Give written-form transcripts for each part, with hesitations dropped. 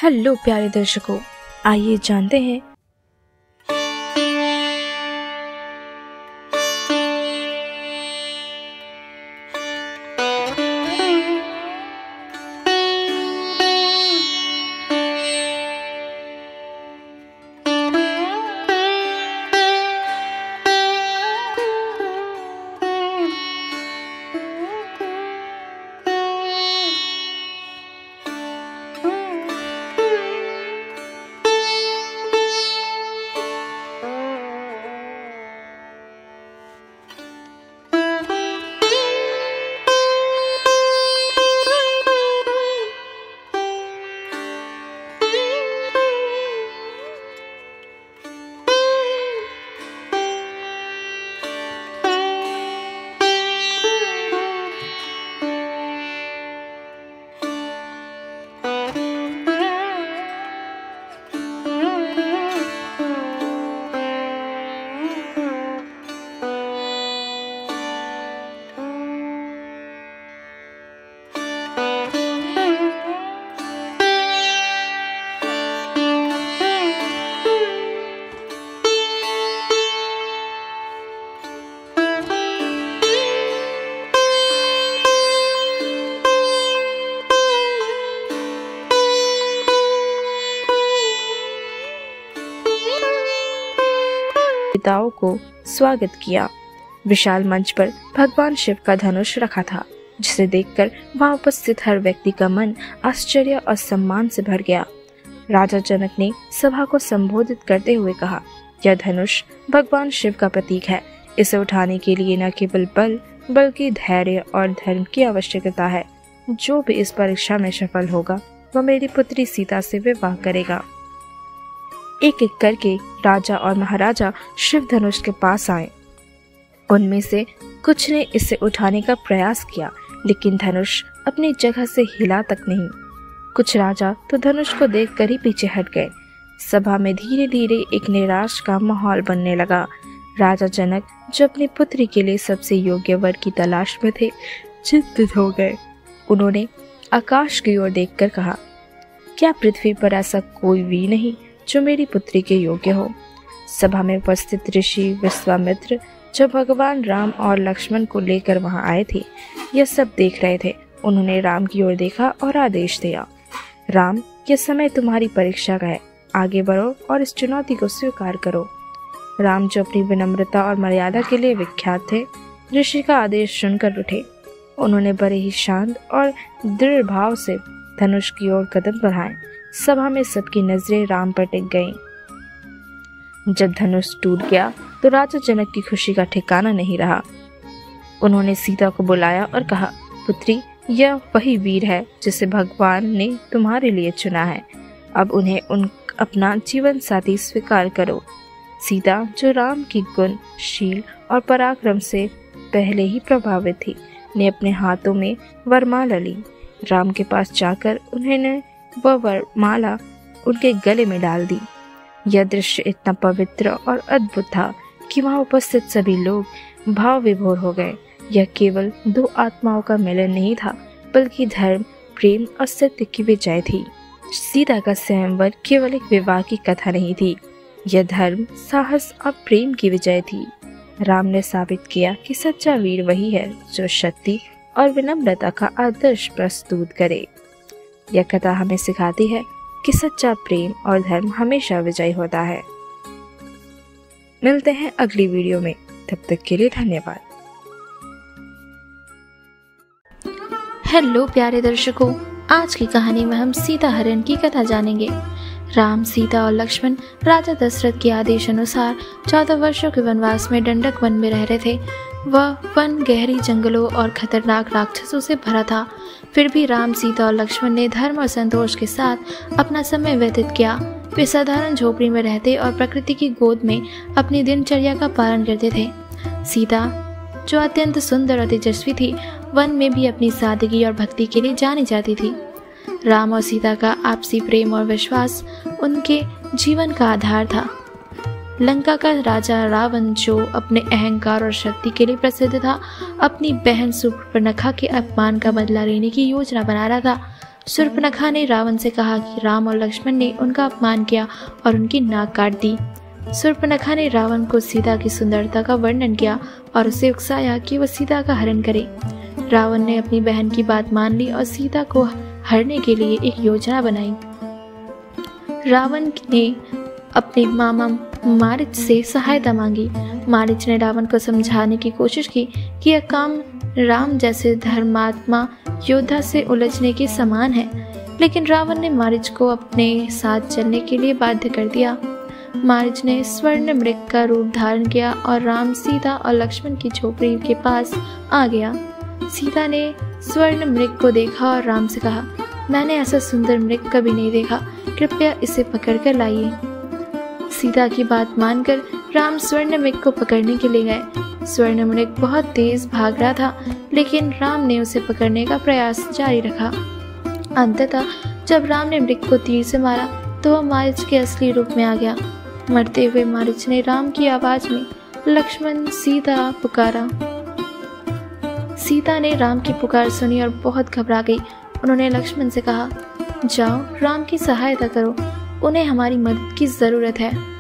Hello प्यारे दर्शकों, आइए जानते हैं पिताओं को स्वागत किया। विशाल मंच पर भगवान शिव का धनुष रखा था, जिसे देखकर वहां उपस्थित हर व्यक्ति का मन आश्चर्य और सम्मान से भर गया। राजा जनक ने सभा को संबोधित करते हुए कहा, यह धनुष भगवान शिव का प्रतीक है। इसे उठाने के लिए न केवल बल बल्कि धैर्य और धर्म की आवश्यकता है। जो भी इस परीक्षा में सफल होगा वह मेरी पुत्री सीता से विवाह करेगा। एक एक करके राजा और महाराजा शिव धनुष के पास आए। उनमें से कुछ ने इसे उठाने का प्रयास किया, लेकिन धनुष अपनी जगह से हिला तक नहीं। कुछ राजा तो धनुष को देखकर ही पीछे हट गए। सभा में धीरे धीरे एक निराश का माहौल बनने लगा। राजा जनक, जो अपनी पुत्री के लिए सबसे योग्य वर की तलाश में थे, चिंतित हो गए। उन्होंने आकाश की ओर देखकर कहा, क्या पृथ्वी पर ऐसा कोई भी नहीं जो मेरी पुत्री के योग्य हो? सभा में उपस्थित ऋषि विश्वामित्र, जो भगवान राम और लक्ष्मण को लेकर वहां आए थे, यह सब देख रहे थे। उन्होंने राम की ओर देखा और आदेश दिया, राम, यह समय तुम्हारी परीक्षा का है। आगे बढ़ो और इस चुनौती को स्वीकार करो। राम, जो अपनी विनम्रता और मर्यादा के लिए विख्यात थे, ऋषि का आदेश सुनकर उठे। उन्होंने बड़े ही शांत और दृढ़ भाव से धनुष की ओर कदम बढ़ाए। सभा में सबकी नजरें राम पर टिक गईं। जब धनुष टूट गया तो राजा जनक की खुशी का ठिकाना नहीं रहा। उन्होंने सीता को बुलाया और कहा, पुत्री, यह वही वीर है जिसे भगवान ने तुम्हारे लिए चुना है। अब उन्हें अपना जीवन साथी स्वीकार करो। सीता, जो राम की गुण, शील और पराक्रम से पहले ही प्रभावित थी, ने अपने हाथों में वरमाला ली। राम के पास जाकर उन्होंने वह वरमाला उनके गले में डाल दी। यह दृश्य इतना पवित्र और अद्भुत था कि वहां उपस्थित सभी लोग भाव विभोर हो गए। यह केवल दो आत्माओं का मिलन नहीं था, बल्कि धर्म, प्रेम और सत्य की विजय थी। सीता का स्वयंवर केवल एक विवाह की कथा नहीं थी, यह धर्म, साहस और प्रेम की विजय थी। राम ने साबित किया कि सच्चा वीर वही है जो शक्ति और विनम्रता का आदर्श प्रस्तुत करे। यह कथा हमें सिखाती है कि सच्चा प्रेम और धर्म हमेशा विजयी होता है। मिलते हैं अगली वीडियो में, तब तक के लिए धन्यवाद। हेलो प्यारे दर्शकों, आज की कहानी में हम सीता हरण की कथा जानेंगे। राम, सीता और लक्ष्मण राजा दशरथ के आदेश अनुसार 14 वर्षों के वनवास में दंडक वन में रह रहे थे। वह वन गहरी जंगलों और खतरनाक राक्षसों से भरा था। फिर भी राम, सीता और लक्ष्मण ने धर्म और संतोष के साथ अपना समय व्यतीत किया। वे साधारण झोपड़ी में रहते और प्रकृति की गोद में अपनी दिनचर्या का पालन करते थे। सीता, जो अत्यंत सुंदर और तेजस्वी थी, वन में भी अपनी सादगी और भक्ति के लिए जानी जाती थी। राम और सीता का आपसी प्रेम और विश्वास उनके जीवन का आधार था। लंका का राजा रावण, जो अपने अहंकार और शक्ति के लिए प्रसिद्ध था, अपनी बहन सुपर्णखा के अपमान का बदला लेने की योजना बना रहा था। शूर्पणखा ने रावण से कहा कि राम और लक्ष्मण ने उनका अपमान किया और उनकी नाक काट दी। शूर्पणखा ने रावण को सीता की सुंदरता का वर्णन किया और उसे उकसाया कि वह सीता का हरण करे। रावण ने अपनी बहन की बात मान ली और सीता को हरने के लिए एक योजना बनाई। रावण ने अपने मामा मारीच से सहायता मांगी। मारीच ने रावण को समझाने की कोशिश की कि यह काम राम जैसे धर्मात्मा योद्धा से उलझने के समान है, लेकिन रावण ने मारीच को अपने साथ चलने के लिए बाध्य कर दिया। मारीच ने स्वर्ण मृग का रूप धारण किया और राम, सीता और लक्ष्मण की झोपड़ी के पास आ गया। सीता ने स्वर्ण मृग को देखा और राम से कहा, मैंने ऐसा सुंदर मृग कभी नहीं देखा, कृपया इसे पकड़कर लाइए। सीता की बात मानकर राम स्वर्ण मृग को पकड़ने के लिए गए। स्वर्ण मृग बहुत तेज भाग रहा था, लेकिन राम ने उसे पकड़ने का प्रयास जारी रखा। अंततः जब राम ने मृग को तीर से मारा तो वह मारीच के असली रूप में आ गया। मरते हुए मारीच ने राम की आवाज में लक्ष्मण, सीता पुकारा। सीता ने राम की पुकार सुनी और बहुत घबरा गई। उन्होंने लक्ष्मण से कहा, जाओ राम की सहायता करो, उन्हें हमारी मदद की जरूरत है।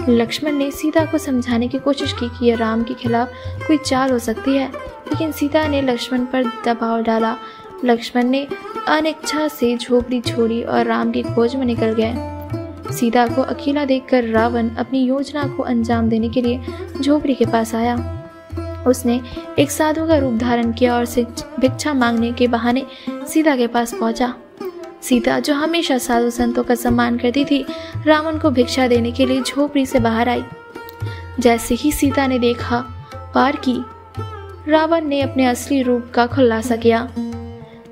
लक्ष्मण ने सीता को समझाने की कोशिश की कि यह राम के खिलाफ कोई चाल हो सकती है, लेकिन सीता ने लक्ष्मण पर दबाव डाला। लक्ष्मण ने अनिच्छा से झोपड़ी छोड़ी और राम की खोज में निकल गए। सीता को अकेला देखकर रावण अपनी योजना को अंजाम देने के लिए झोपड़ी के पास आया। उसने एक साधु का रूप धारण किया और उसे भिक्षा मांगने के बहाने सीता के पास पहुंचा। सीता, जो हमेशा साधु संतों का सम्मान करती थी, रावण को भिक्षा देने के लिए झोपड़ी से बाहर आई। जैसे ही सीता ने देखा पार की, रावण ने अपने असली रूप का खुलासा किया।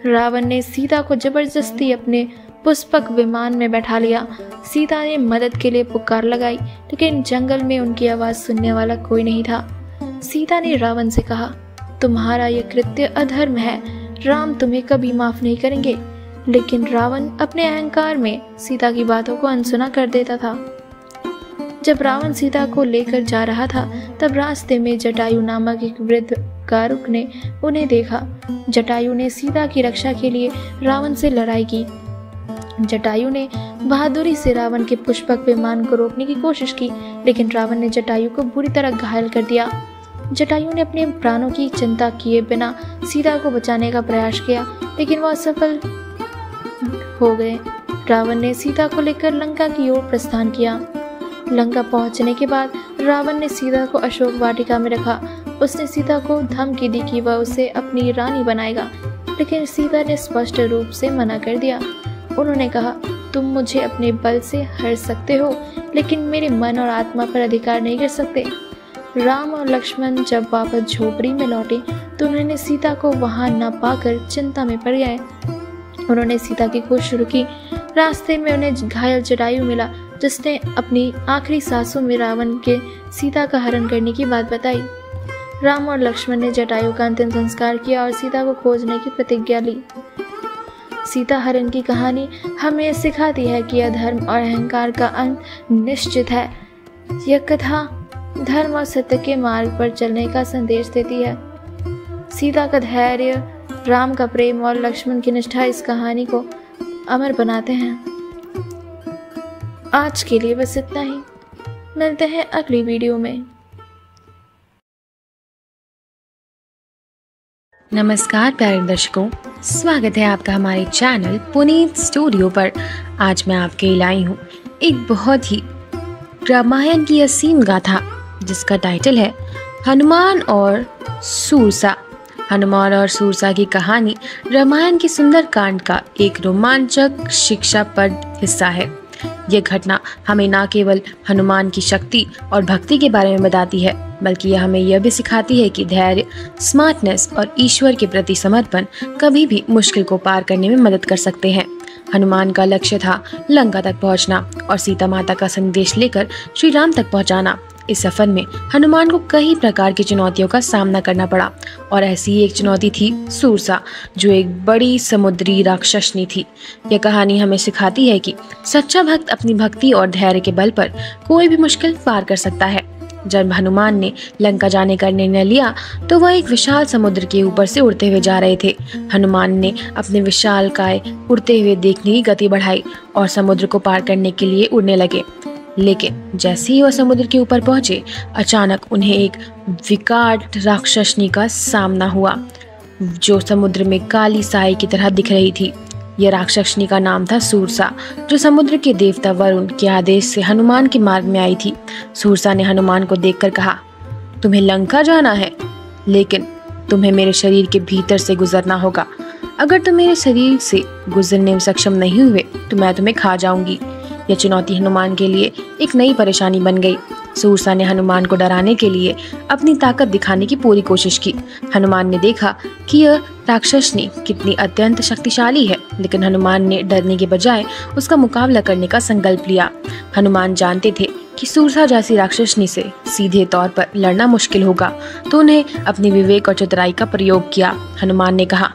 रावण ने सीता को जबरदस्ती अपने पुष्पक विमान में बैठा लिया। सीता ने मदद के लिए पुकार लगाई, लेकिन जंगल में उनकी आवाज सुनने वाला कोई नहीं था। सीता ने रावण से कहा, तुम्हारा यह कृत्य अधर्म है, राम तुम्हें कभी माफ नहीं करेंगे। लेकिन रावण अपने अहंकार में सीता की बातों को अनसुना कर देता था। जब रावण सीता को लेकर जा रहा था, तब रास्ते में जटायु नामक एक वृद्ध गारुक ने उन्हें देखा। जटायु ने सीता की रक्षा के लिए रावण से लड़ाई की। जटायु ने बहादुरी से रावण के पुष्पक विमान को रोकने की कोशिश की, लेकिन रावण ने जटायु को बुरी तरह घायल कर दिया। जटायु ने अपने प्राणों की चिंता किए बिना सीता को बचाने का प्रयास किया, लेकिन वह असफल हो गए। रावण ने सीता को लेकर लंका की ओर प्रस्थान किया। लंका पहुंचने के बाद रावण ने सीता को अशोक वाटिका में रखा। उसने सीता को धमकी दी कि वह उसे अपनी रानी बनाएगा, लेकिन सीता ने स्पष्ट रूप से मना कर दिया। उन्होंने कहा, तुम मुझे अपने बल से हर सकते हो, लेकिन मेरे मन और आत्मा पर अधिकार नहीं कर सकते। राम और लक्ष्मण जब वापस झोपड़ी में लौटे तो उन्होंने सीता को वहां न पाकर चिंता में पड़ गए। उन्होंने सीता की खोज शुरू की। रास्ते में उन्हें घायल जटायु मिला, जिसने अपनी आखिरी सांसों में रावण के सीता का हरण करने की बात बताई। राम और लक्ष्मण ने जटायु का अंतिम संस्कार किया और सीता को खोजने की प्रतिज्ञा ली। सीता हरण की कहानी हमें सिखाती है कि अधर्म और अहंकार का अंत निश्चित है। यह कथा धर्म और सत्य के मार्ग पर चलने का संदेश देती है। सीता का धैर्य, राम का प्रेम और लक्ष्मण की निष्ठा इस कहानी को अमर बनाते हैं। आज के लिए बस इतना ही। मिलते हैं अगली वीडियो में। नमस्कार प्यारे दर्शकों, स्वागत है आपका हमारे चैनल पुनीत स्टूडियो पर। आज मैं आपके लिए लाई हूँ एक बहुत ही रामायण की असीम गाथा, जिसका टाइटल है हनुमान और सूरसा। हनुमान और सूरसा की कहानी रामायण की सुंदर कांड का एक रोमांचक शिक्षाप्रद हिस्सा है। यह घटना हमें न केवल हनुमान की शक्ति और भक्ति के बारे में बताती है, बल्कि यह हमें यह भी सिखाती है कि धैर्य, स्मार्टनेस और ईश्वर के प्रति समर्पण कभी भी मुश्किल को पार करने में मदद कर सकते हैं। हनुमान का लक्ष्य था लंका तक पहुंचना और सीता माता का संदेश लेकर श्री राम तक पहुंचाना। इस सफर में हनुमान को कई प्रकार की चुनौतियों का सामना करना पड़ा, और ऐसी ही एक चुनौती थी सूरसा, जो एक बड़ी समुद्री राक्षसनी थी। यह कहानी हमें सिखाती है कि सच्चा भक्त अपनी भक्ति और धैर्य के बल पर कोई भी मुश्किल पार कर सकता है। जब हनुमान ने लंका जाने का निर्णय लिया तो वह एक विशाल समुद्र के ऊपर से उड़ते हुए जा रहे थे। हनुमान ने अपने विशालकाय उड़ते हुए देखने की गति बढ़ाई और समुद्र को पार करने के लिए उड़ने लगे। लेकिन जैसे ही वह समुद्र के ऊपर पहुंचे, अचानक उन्हें एक विकराल राक्षसनी का सामना हुआ जो समुद्र में काली साई की तरह दिख रही थी। यह राक्षसनी का नाम था सूरसा, जो समुद्र के देवता वरुण के आदेश से हनुमान के मार्ग में आई थी। सूरसा ने हनुमान को देखकर कहा, तुम्हें लंका जाना है, लेकिन तुम्हें मेरे शरीर के भीतर से गुजरना होगा। अगर तुम मेरे शरीर से गुजरने में सक्षम नहीं हुए तो मैं तुम्हें खा जाऊंगी। यह चुनौती हनुमान के लिए एक नई परेशानी बन गई। सूरसा ने हनुमान को डराने के लिए अपनी ताकत दिखाने की पूरी कोशिश की। हनुमान ने देखा कि यह राक्षसनी कितनी अत्यंत शक्तिशाली है, लेकिन हनुमान ने डरने के बजाय उसका मुकाबला करने का संकल्प लिया। हनुमान जानते थे कि सूरसा जैसी राक्षसनी से सीधे तौर पर लड़ना मुश्किल होगा, तो उन्हें अपने विवेक और चतुराई का प्रयोग किया। हनुमान ने कहा,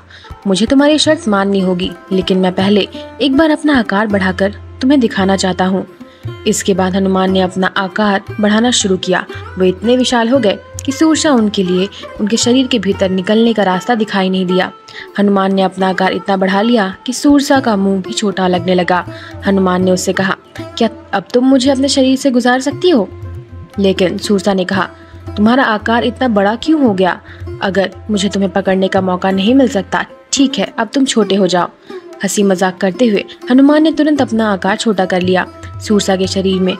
मुझे तुम्हारी शर्त माननी होगी, लेकिन मैं पहले एक बार अपना आकार बढ़ाकर तुम्हें दिखाना चाहता हूँ। इसके बाद हनुमान ने अपना आकार बढ़ाना शुरू किया। वे इतने विशाल हो गए कि सूरसा उनके लिए उनके शरीर के भीतर निकलने का रास्ता दिखाई नहीं दिया। हनुमान ने अपना आकार इतना बढ़ा लिया कि सूरसा का मुंह भी छोटा लगने लगा। हनुमान ने उससे कहा, क्या अब तुम मुझे अपने शरीर से गुजार सकती हो? लेकिन सूरसा ने कहा, तुम्हारा आकार इतना बड़ा क्यों हो गया? अगर मुझे तुम्हें पकड़ने का मौका नहीं मिल सकता, ठीक है, अब तुम छोटे हो जाओ। हंसी मजाक करते हुए हनुमान ने तुरंत अपना आकार छोटा कर लिया। सूरसा के शरीर में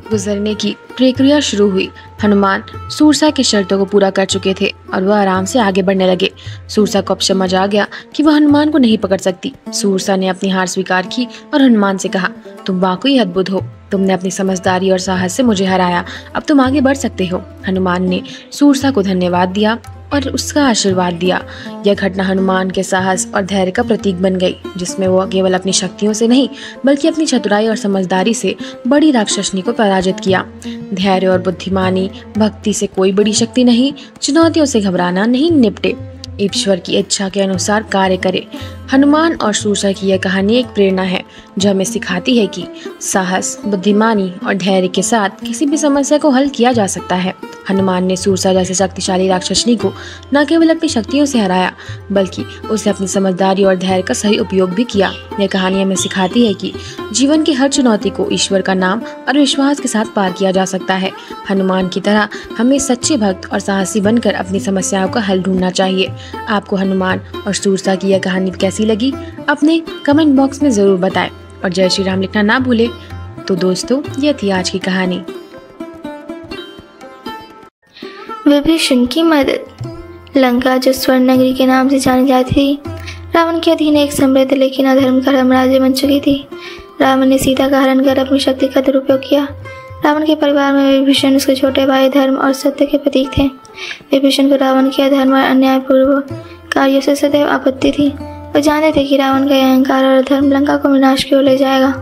गुजरने की प्रक्रिया शुरू हुई। हनुमान सूरसा की शर्तों को पूरा कर चुके थे और वह आराम से आगे बढ़ने लगे। सूरसा को अब समझ आ गया कि वह हनुमान को नहीं पकड़ सकती। सूरसा ने अपनी हार स्वीकार की और हनुमान से कहा, तुम वाकई अद्भुत हो, तुमने अपनी समझदारी और साहस से मुझे हराया, अब तुम आगे बढ़ सकते हो। हनुमान ने सूरसा को धन्यवाद दिया और उसका आशीर्वाद दिया। यह घटना हनुमान के साहस और धैर्य का प्रतीक बन गई, जिसमें वो केवल अपनी शक्तियों से नहीं बल्कि अपनी चतुराई और समझदारी से बड़ी राक्षसनी को पराजित किया। धैर्य और बुद्धिमानी, भक्ति से कोई बड़ी शक्ति नहीं, चुनौतियों से घबराना नहीं, निपटे, ईश्वर की इच्छा के अनुसार कार्य करे। हनुमान और सूरसा की यह कहानी एक प्रेरणा है जो हमें सिखाती है कि साहस, बुद्धिमानी और धैर्य के साथ किसी भी समस्या को हल किया जा सकता है। हनुमान ने सूरसा जैसे शक्तिशाली राक्षसनी को न केवल अपनी शक्तियों से हराया, बल्कि उसे अपनी समझदारी और धैर्य का सही उपयोग भी किया। यह कहानी हमें सिखाती है कि जीवन की हर चुनौती को ईश्वर का नाम और विश्वास के साथ पार किया जा सकता है। हनुमान की तरह हमें सच्चे भक्त और साहसी बनकर अपनी समस्याओं का हल ढूंढना चाहिए। आपको हनुमान और सूरसा की यह कहानी कैसी लगी, अपने कमेंट बॉक्स में जरूर बताएं और जय श्री राम लिखना ना भूलें। तो दोस्तों, यह थी आज की कहानी। विभीषण की मदद। लंका, जो स्वर्ण नगरी के नाम से जानी जाती थी, रावण के अधीन एक समृद्ध लेकिन अधर्म का साम्राज्य बन चुकी थी। रावण ने सीता का हरण कर अपनी शक्ति का दुरुपयोग किया। रावण के परिवार में विभीषण उसके छोटे भाई धर्म और सत्य के प्रतीक थे। विभीषण को रावण के अधर्म और अन्यायपूर्ण कार्यों से सदैव आपत्ति थी। वो जानते थे कि रावण का अहंकार और अधर्म लंका को विनाश की ओर ले जाएगा।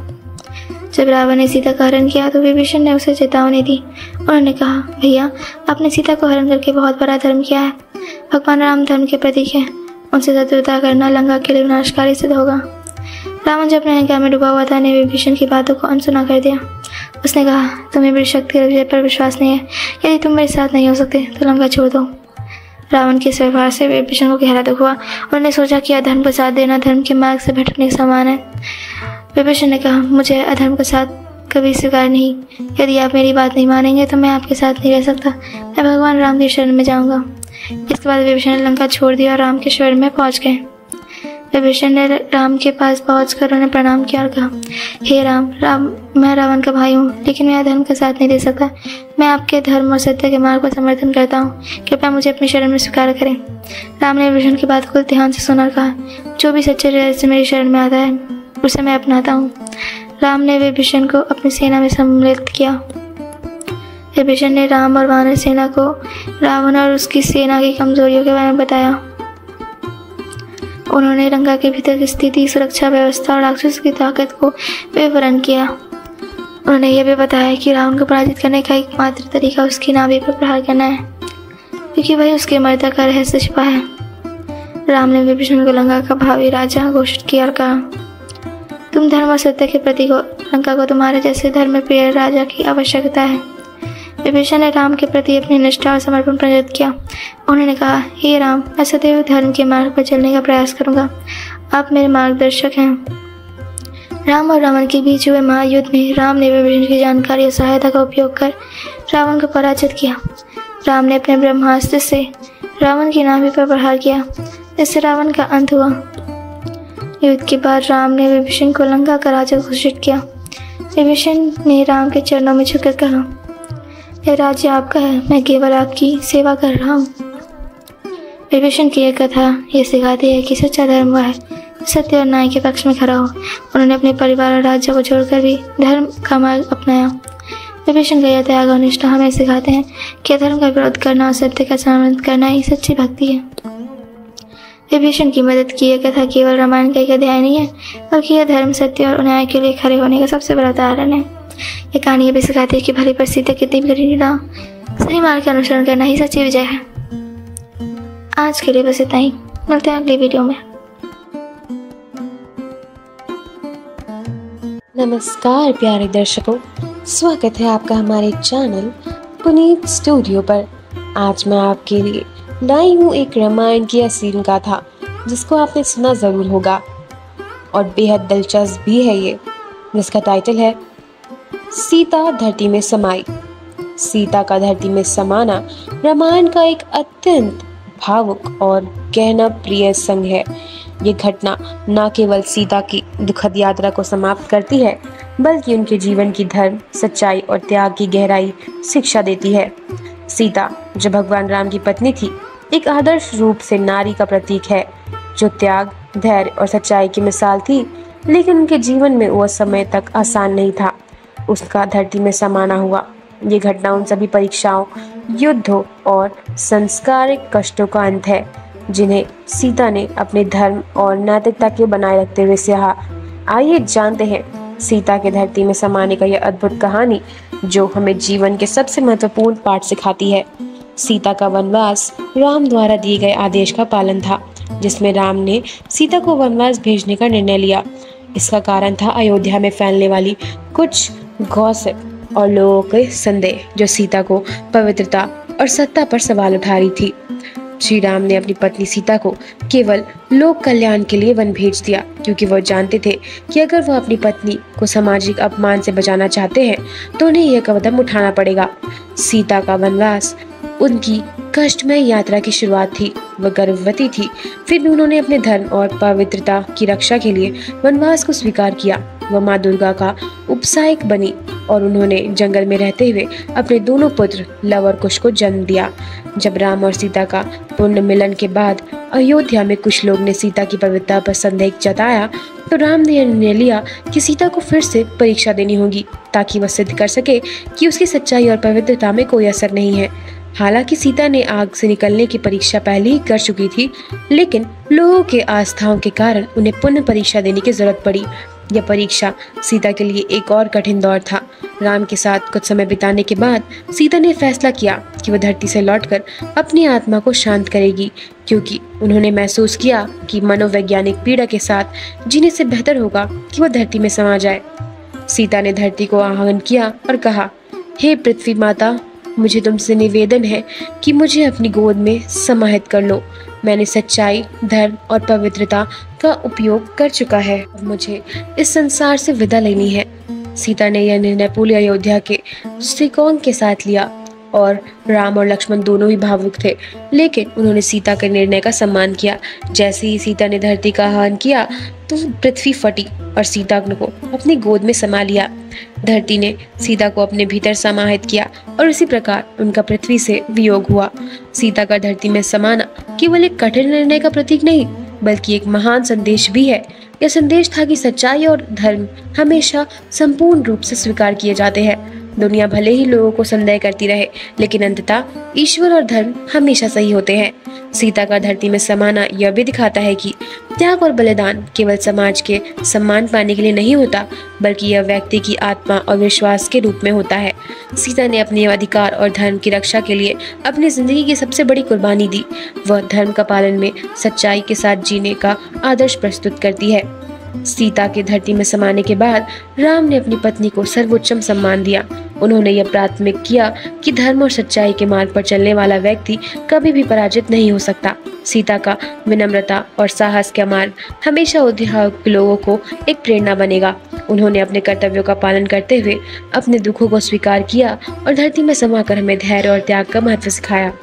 जब रावण ने सीता का हरण किया तो विभीषण ने उसे चेतावनी दी। उन्होंने कहा, भैया, आपने सीता को हरण करके बहुत बड़ा धर्म किया है। भगवान राम धर्म के प्रतीक है, उनसे शत्रुता करना लंका के लिए विनाशकारी सिद्ध होगा। रावण जब अपने अहंकार में डूबा हुआ था ने विभीषण की बातों को अनसुना कर दिया। उसने कहा, तुम्हें मेरी शक्ति के विजय पर विश्वास नहीं है। यदि तुम मेरे साथ नहीं हो सकते तो लंका छोड़ दो। रावण के इस व्यवहार से विभीषण को गहरा दुख हुआ। उन्होंने सोचा कि अधर्म का साथ देना धर्म के मार्ग से भटकने के समान है। विभीषण ने कहा, मुझे अधर्म का साथ कभी स्वीकार नहीं। यदि आप मेरी बात नहीं मानेंगे तो मैं आपके साथ नहीं रह सकता। मैं भगवान राम की शरण में जाऊंगा। इसके बाद विभीषण ने लंका छोड़ दिया और राम के शरण में पहुंच गए। विभीषण ने राम के पास पहुंचकर उन्हें प्रणाम किया और कहा, हे राम, मैं रावण का भाई हूँ, लेकिन मैं अधर्म का साथ नहीं दे सकता। मैं आपके धर्म और सत्य के मार्ग पर समर्थन करता हूँ। कृपया मुझे अपनी शरण में स्वीकार करें। राम ने विभीषण की बात को ध्यान से सुना और कहा, जो भी सच्चे हृदय से मेरी शरण में आता है उसे मैं अपनाता हूँ। राम ने विभीषण को अपनी सेना में सम्मिलित किया। विभीषण ने राम और वानर सेना को रावण और उसकी सेना की कमजोरियों के बारे में बताया। उन्होंने लंका के भीतर की स्थिति, सुरक्षा व्यवस्था और राक्षस की ताकत को विवरण किया। उन्होंने यह भी बताया कि रावण को पराजित करने का एकमात्र तरीका उसकी नाभि पर प्रहार करना है, क्योंकि वही उसके मर्दा का रहस्य छिपा है। राम ने विभीषण को लंका का भावी राजा घोषित किया और कहा, तुम धर्म और सत्य के प्रतीक हो। लंका को तुम्हारे जैसे धर्म प्रिय राजा की आवश्यकता है। विभीषण ने राम के प्रति अपनी निष्ठा और समर्पण प्रकट किया। उन्होंने कहा, हे राम, मैं सदैव धर्म के मार्ग पर चलने का प्रयास करूंगा। आप मेरे मार्गदर्शक हैं। राम और रावण के बीच हुए महायुद्ध में राम ने विभीषण की जानकारी और सहायता का उपयोग कर रावण को पराजित किया। राम ने अपने ब्रह्मास्त्र से रावण की नाभि पर प्रहार किया, इससे रावण का अंत हुआ। युद्ध के बाद राम ने विभीषण को लंका का राजा घोषित किया। विभीषण ने राम के चरणों में झुककर कहा, यह राज्य आपका है, मैं केवल आपकी सेवा कर रहा हूँ। विभीषण की यह कथा ये सिखाती है कि सच्चा धर्म वह है सत्य और न्याय के पक्ष में खड़ा हो। उन्होंने अपने परिवार और राज्य को छोड़कर भी धर्म का मार्ग अपनाया। विभीषण का यह त्याग और निष्ठा हमें सिखाते हैं कि धर्म का विरोध करना और सत्य का समर्थन करना ही सच्ची भक्ति है। विभीषण की मदद की यह कथा केवल रामायण का एक अध्याय नहीं है, बल्कि यह धर्म, सत्य और न्याय के लिए खड़े होने का सबसे बड़ा उदाहरण है। यह कहानी ये भी सिखाती है कि भली परिस्थिति कितनी भी कठिन ना, सही मार्ग का अनुसरण करना ही सच्ची विजय है। आज के लिए बस इतना ही, मिलते हैं अगली वीडियो में। नमस्कार प्यारे दर्शकों, स्वागत है आपका हमारे चैनल पुनीत स्टूडियो पर। आज मैं आपके लिए लाई हूँ एक रामायण की असीम गाथा, जिसको आपने सुना ज़रूर होगा और बेहद दिलचस्प भी है ये, जिसका टाइटल है सीता धरती में समाई। सीता का धरती में समाना रामायण का एक अत्यंत भावुक और गहना प्रिय संग है। ये घटना न केवल सीता की दुखद यात्रा को समाप्त करती है, बल्कि उनके जीवन की धर्म, सच्चाई और त्याग की गहराई शिक्षा देती है। सीता, जो भगवान राम की पत्नी थी, एक आदर्श रूप से नारी का प्रतीक है, जो त्याग, धैर्य और सच्चाई की मिसाल थी। लेकिन उनके जीवन में वह समय तक आसान नहीं था। उसका धरती में समाना हुआ। ये घटना उन सभी परीक्षाओं, युद्धों और संस्कारिक कष्टों का अंत है, जिन्हें सीता ने अपने धर्म और नैतिकता के बनाए रखते हुए सहा। आइए जानते हैं सीता के धरती में समाने का यह अद्भुत कहानी, जो हमें जीवन के सबसे महत्वपूर्ण पाठ सिखाती है। सीता का वनवास राम द्वारा दिए गए आदेश का पालन था, जिसमें राम ने सीता को वनवास भेजने का निर्णय लिया। इसका कारण था अयोध्या में फैलने वाली कुछ गॉसिप और लोगों के संदेह, जो सीता को पवित्रता और सत्ता पर सवाल उठा रही थी। श्री राम ने अपनी पत्नी सीता को केवल लोक कल्याण के लिए वन भेज दिया, क्योंकि वह जानते थे कि अगर वह अपनी पत्नी को सामाजिक अपमान से बचाना चाहते हैं तो उन्हें यह कदम उठाना पड़ेगा। सीता का वनवास उनकी कष्टमय यात्रा की शुरुआत थी। वह गर्भवती थी, फिर भी उन्होंने अपने धर्म और पवित्रता की रक्षा के लिए वनवास को स्वीकार किया। वह माँ दुर्गा का उपसहायक बनी और उन्होंने जंगल में रहते हुए अपने दोनों पुत्र लव और कुश को जन्म दिया। जब राम और सीता का पुण्य मिलन के बाद अयोध्या में कुछ लोग ने सीता की पवित्रता पर संदेह जताया, तो राम ने निर्णय लिया कि सीता को फिर से परीक्षा देनी होगी, ताकि वह सिद्ध कर सके कि उसकी सच्चाई और पवित्रता में कोई असर नहीं है। हालांकि सीता ने आग से निकलने की परीक्षा पहले ही कर चुकी थी, लेकिन लोगों के आस्थाओं के कारण उन्हें पुनः परीक्षा देने की जरूरत पड़ी। यह परीक्षा सीता के लिए एक और कठिन दौर था। राम के साथ कुछ समय बिताने के बाद सीता ने फैसला किया कि वह धरती से लौटकर अपनी आत्मा को शांत करेगी, क्योंकि उन्होंने महसूस किया कि मनोवैज्ञानिक पीड़ा के साथ जीने से बेहतर होगा कि वह धरती में समा जाए। सीता ने धरती को आह्वान किया और कहा, हे पृथ्वी माता, मुझे तुमसे निवेदन है कि मुझे अपनी गोद में समाहित कर लो। मैंने सच्चाई, धर्म और पवित्रता का उपयोग कर चुका है। अब मुझे इस संसार से विदा लेनी है। सीता ने यह निर्णय पूरी अयोध्या के दृष्टिकोण के साथ लिया और राम और लक्ष्मण दोनों ही भावुक थे, लेकिन उन्होंने सीता के निर्णय का सम्मान किया। जैसे ही सीता ने धरती का आह्वान किया तो पृथ्वी फटी और सीता को अपनी गोद में समा लिया। धरती ने सीता को अपने भीतर समाहित किया और इसी प्रकार उनका पृथ्वी से वियोग हुआ। सीता का धरती में समाना केवल एक कठिन निर्णय का प्रतीक नहीं, बल्कि एक महान संदेश भी है। यह संदेश था कि सच्चाई और धर्म हमेशा संपूर्ण रूप से स्वीकार किए जाते हैं। दुनिया भले ही लोगों को संदेह करती रहे, लेकिन अंततः ईश्वर और धर्म हमेशा सही होते हैं। सीता का धरती में समाना यह भी दिखाता है कि त्याग और बलिदान केवल समाज के सम्मान पाने के लिए नहीं होता, बल्कि यह व्यक्ति की आत्मा और विश्वास के रूप में होता है। सीता ने अपने अधिकार और धर्म की रक्षा के लिए अपनी जिंदगी की सबसे बड़ी कुर्बानी दी। वह धर्म का पालन में सच्चाई के साथ जीने का आदर्श प्रस्तुत करती है। सीता के धरती में समाने के बाद राम ने अपनी पत्नी को सर्वोच्च सम्मान दिया। उन्होंने यह प्राथमिक किया कि धर्म और सच्चाई के मार्ग पर चलने वाला व्यक्ति कभी भी पराजित नहीं हो सकता। सीता का विनम्रता और साहस का मार्ग हमेशा उद्योग लोगों को एक प्रेरणा बनेगा। उन्होंने अपने कर्तव्यों का पालन करते हुए अपने दुखों को स्वीकार किया और धरती में समाकर हमें धैर्य और त्याग का महत्व सिखाया।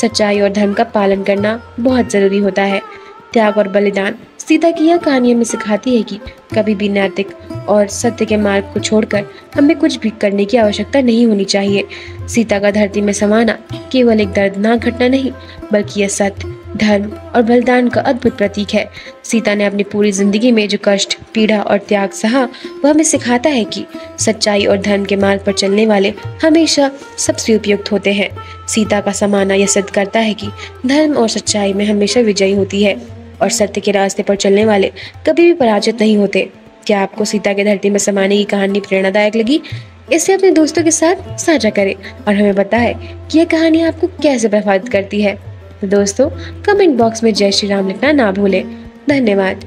सच्चाई और धर्म का पालन करना बहुत जरूरी होता है। त्याग और बलिदान। सीता की यह कहानी हमें सिखाती है कि कभी भी नैतिक और सत्य के मार्ग को छोड़कर हमें कुछ भी करने की आवश्यकता नहीं होनी चाहिए। सीता का धरती में समाना केवल एक दर्दनाक घटना नहीं, बल्कि यह सत्य, धर्म और बलिदान का अद्भुत प्रतीक है। सीता ने अपनी पूरी जिंदगी में जो कष्ट, पीड़ा और त्याग सहा, वह हमें सिखाता है कि सच्चाई और धर्म के मार्ग पर चलने वाले हमेशा सबसे उपयुक्त होते हैं। सीता का समाना यह सिद्ध करता है कि धर्म और सच्चाई में हमेशा विजयी होती है और सत्य के रास्ते पर चलने वाले कभी भी पराजित नहीं होते। क्या आपको सीता के धरती में समाने की कहानी प्रेरणादायक लगी? इसे अपने दोस्तों के साथ साझा करें और हमें बताएं कि यह कहानी आपको कैसे प्रभावित करती है। तो दोस्तों, कमेंट बॉक्स में जय श्री राम लिखना ना भूलें। धन्यवाद।